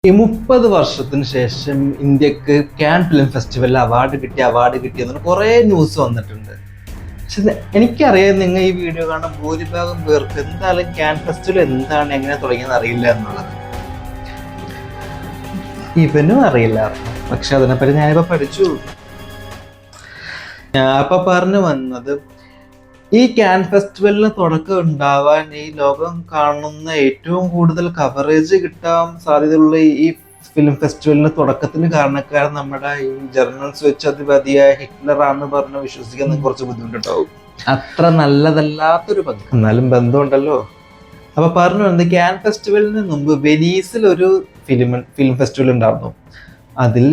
ഈ 30 വർഷത്തിന് ശേഷം ഇന്ത്യക്ക് കാൻ ഫിലിം ഫെസ്റ്റിവലിൽ അവാർഡ് കിട്ടിയെന്ന് കുറേ ന്യൂസ് വന്നിട്ടുണ്ട്. പക്ഷെ എനിക്കറിയാം, നിങ്ങൾ ഈ വീഡിയോ കാണുന്ന ഭൂരിഭാഗം പേർക്ക് എന്തായാലും കാൻ ഫെസ്റ്റിവൽ എന്താണ്, എങ്ങനെ തുടങ്ങിയെന്ന് അറിയില്ല എന്നുള്ളത്. ഇവനും അറിയില്ല, പക്ഷെ അതിനെപ്പറ്റി ഞാനിപ്പോ പഠിച്ചു. ഞാൻ ഇപ്പൊ പറഞ്ഞു വന്നത്, ഈ കാൻ ഫെസ്റ്റിവലിന് തുടക്കം ഉണ്ടാവാൻ ഈ ലോകം കാണുന്ന ഏറ്റവും കൂടുതൽ കവറേജ് കിട്ടാൻ സാധ്യതയുള്ള ഈ ഫിലിം ഫെസ്റ്റിവലിന് തുടക്കത്തിന് കാരണക്കാരൻ നമ്മുടെ ഈ ജർമ്മൻ സ്വേച്ഛാധിപതിയായ ഹിറ്റ്ലർ ആണെന്ന് പറഞ്ഞ് വിശ്വസിക്കാൻ കുറച്ച് ബുദ്ധിമുട്ടുണ്ടാവും. അത്ര നല്ലതല്ലാത്തൊരു ബന്ധം, എന്നാലും ബന്ധമുണ്ടല്ലോ. അപ്പൊ പറഞ്ഞു വന്നത്, കാൻ ഫെസ്റ്റിവലിന് മുമ്പ് വെനീസിൽ ഒരു ഫിലിം ഫെസ്റ്റിവൽ ഉണ്ടായിരുന്നു. അതിൽ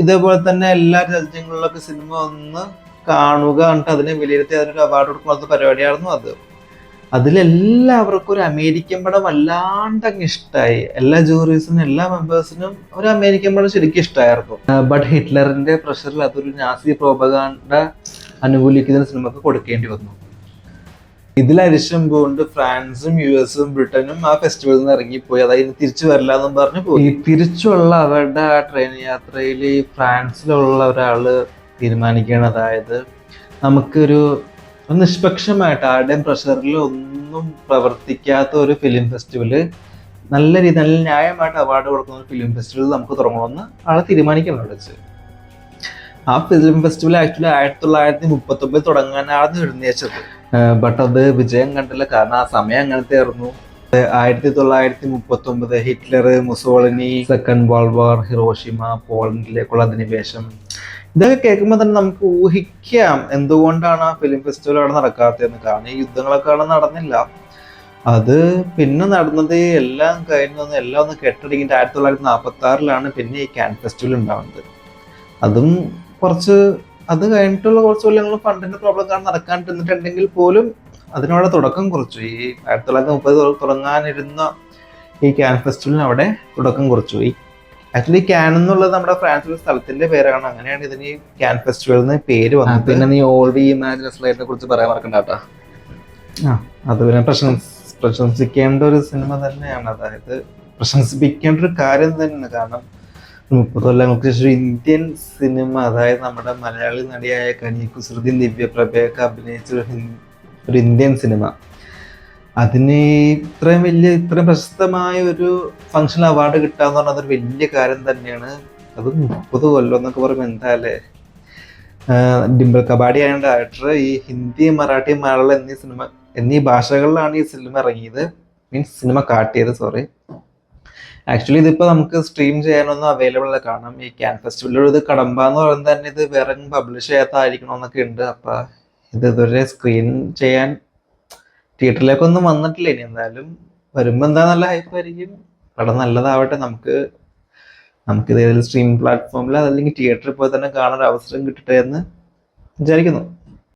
ഇതേപോലെ തന്നെ എല്ലാ രാജ്യങ്ങളിലൊക്കെ സിനിമ ഒന്ന് കാണുക, എന്നിട്ട് അതിനെ വിലയിരുത്തി അതിനൊരു അവാർഡ് കൊടുക്കുന്ന പരിപാടിയായിരുന്നു അത്. അതിലെല്ലാവർക്കും ഒരു അമേരിക്കൻ പടം വല്ലാണ്ട് അങ്ങ് ഇഷ്ടമായി. എല്ലാ ജൂറീസിനും എല്ലാ മെമ്പേഴ്സിനും ഒരു അമേരിക്കൻ പടം ശരിക്കും ഇഷ്ടമായിരുന്നു. ബട്ട് ഹിറ്റ്ലറിന്റെ പ്രഷറിൽ അതൊരു നാസി പ്രോപഗാൻഡ അനുകൂലിക്കുന്ന സിനിമക്ക് കൊടുക്കേണ്ടി വന്നു. ഇതിൽ അരിശം കൊണ്ട് ഫ്രാൻസും US-ഉം ബ്രിട്ടനും ആ ഫെസ്റ്റിവലിൽ നിന്ന് ഇറങ്ങിപ്പോയി. അതായത് തിരിച്ചു വരില്ല എന്നും പറഞ്ഞു പോയി. ഈ തിരിച്ചുള്ള അവരുടെ ആ ട്രെയിൻ യാത്രയിൽ ഫ്രാൻസിലുള്ള ഒരാള് തീരുമാനിക്കുകയാണ്, അതായത് നമുക്കൊരു നിഷ്പക്ഷമായിട്ട് ആരുടെയും പ്രഷറിൽ ഒന്നും പ്രവർത്തിക്കാത്ത ഒരു ഫിലിം ഫെസ്റ്റിവല്, നല്ല രീതി നല്ല ന്യായമായിട്ട് അവാർഡ് കൊടുക്കുന്ന ഒരു ഫിലിം ഫെസ്റ്റിവൽ നമുക്ക് തുടങ്ങണമെന്ന് ആളെ തീരുമാനിക്കണം വെച്ച്. ആ ഫിലിം ഫെസ്റ്റിവൽ ആക്ച്വലി 1939 തുടങ്ങാനാണ് എഴുന്നേച്ചത്. ബട്ട് അത് വിജയം കണ്ടില്ല, കാരണം ആ സമയം അങ്ങനത്തെ ആയിരുന്നു. 1939 Hitler, Mussolini, second world war, Hiroshima, പോളണ്ടിലേക്കുള്ള അധിനിവേശം, ഇതൊക്കെ കേൾക്കുമ്പോൾ തന്നെ നമുക്ക് ഊഹിക്കാം എന്തുകൊണ്ടാണ് ആ ഫിലിം ഫെസ്റ്റിവൽ അവിടെ നടക്കാത്തതെന്ന്. കാരണം ഈ യുദ്ധങ്ങളൊക്കെ അവിടെ നടന്നില്ല. അത് പിന്നെ നടന്നത് എല്ലാം കഴിഞ്ഞൊന്ന് എല്ലാം ഒന്ന് കെട്ടടങ്ങിയിട്ട് 1946 പിന്നെ ഈ കാൻ ഫെസ്റ്റിവൽ ഉണ്ടാവുന്നത്. അതും അത് കഴിഞ്ഞിട്ടുള്ള കുറച്ച് കൊല്ലങ്ങൾ ഫണ്ടിന്റെ പ്രോബ്ലം കാരണം നടക്കാണ്ടിരുന്നിട്ടുണ്ടെങ്കിൽ പോലും അതിനവിടെ തുടക്കം കുറിച്ചു. ഈ 1930 തുടങ്ങാനിരുന്ന ഈ കാൻ ഫെസ്റ്റിവലിന് അവിടെ തുടക്കം കുറിച്ചു. ഈ ആക്ച്വലി കാൻ എന്നുള്ളത് നമ്മുടെ ഫ്രാൻസിലെ സ്ഥലത്തിന്റെ പേരാണ്. അങ്ങനെയാണ് ഇതിന് ഈ കാൻ ഫെസ്റ്റിവലിന് പേര് വന്നത്. പിന്നെ നീ ഓൾവി ഇമാജിനസ്ലൈറ്റിനെ കുറിച്ച് പറയാൻ മറക്കണ്ടാട്ടാ. അത് പിന്നെ പ്രശംസിക്കേണ്ട ഒരു സിനിമ തന്നെയാണ്. അതായത് പ്രശംസിപ്പിക്കേണ്ട ഒരു കാര്യം തന്നെയാണ്. കാരണം 30 കൊല്ലങ്ങൾക്ക് ശേഷം ഇന്ത്യൻ സിനിമ, അതായത് നമ്മുടെ മലയാളി നടിയായ കനി കുസൃതി ദിവ്യപ്രഭയൊക്കെ അഭിനയിച്ച ഒരു ഇന്ത്യൻ സിനിമ, അതിന് ഇത്രയും പ്രശസ്തമായ ഒരു ഫംഗ്ഷൻ അവാർഡ് കിട്ടാന്ന് പറഞ്ഞാൽ അതൊരു വലിയ കാര്യം തന്നെയാണ്. അത് 30 കൊല്ലം എന്നൊക്കെ പറയുമ്പോൾ എന്താല്ലേ. ഡിംപിൾ കപാഡിയാണ് ഡയറക്ടർ. ഈ ഹിന്ദി, മറാഠി, മലയാളം എന്നീ ഭാഷകളിലാണ് ഈ സിനിമ ഇറങ്ങിയത്. മീൻസ് സിനിമ കാട്ടിയത്, സോറി. ആക്ച്വലി ഇതിപ്പോ നമുക്ക് സ്ട്രീം ചെയ്യാനൊന്നും അവൈലബിൾ അല്ല. കാരണം ഈ കാൻ ഫെസ്റ്റിവലിൽ ഇത് കടമ്പ എന്ന് പറയുന്നത് തന്നെ ഇത് വേറെ പബ്ലിഷ് ചെയ്യാത്തായിരിക്കണമെന്നൊക്കെ ഉണ്ട്. അപ്പൊ ഇതുവരെ സ്ക്രീൻ ചെയ്യാൻ തിയേറ്ററിലേക്കൊന്നും വന്നിട്ടില്ല. ഇനി എന്തായാലും വരുമ്പോൾ എന്താ നല്ല ഹൈപ്പായിരിക്കും. പടം നല്ലതാവട്ടെ. നമുക്കിത് ഏതെങ്കിലും സ്ട്രീമിംഗ് പ്ലാറ്റ്ഫോമിൽ അതല്ലെങ്കിൽ തിയേറ്ററിൽ പോയി തന്നെ കാണാൻ അവസരം കിട്ടട്ടെ എന്ന് വിചാരിക്കുന്നു.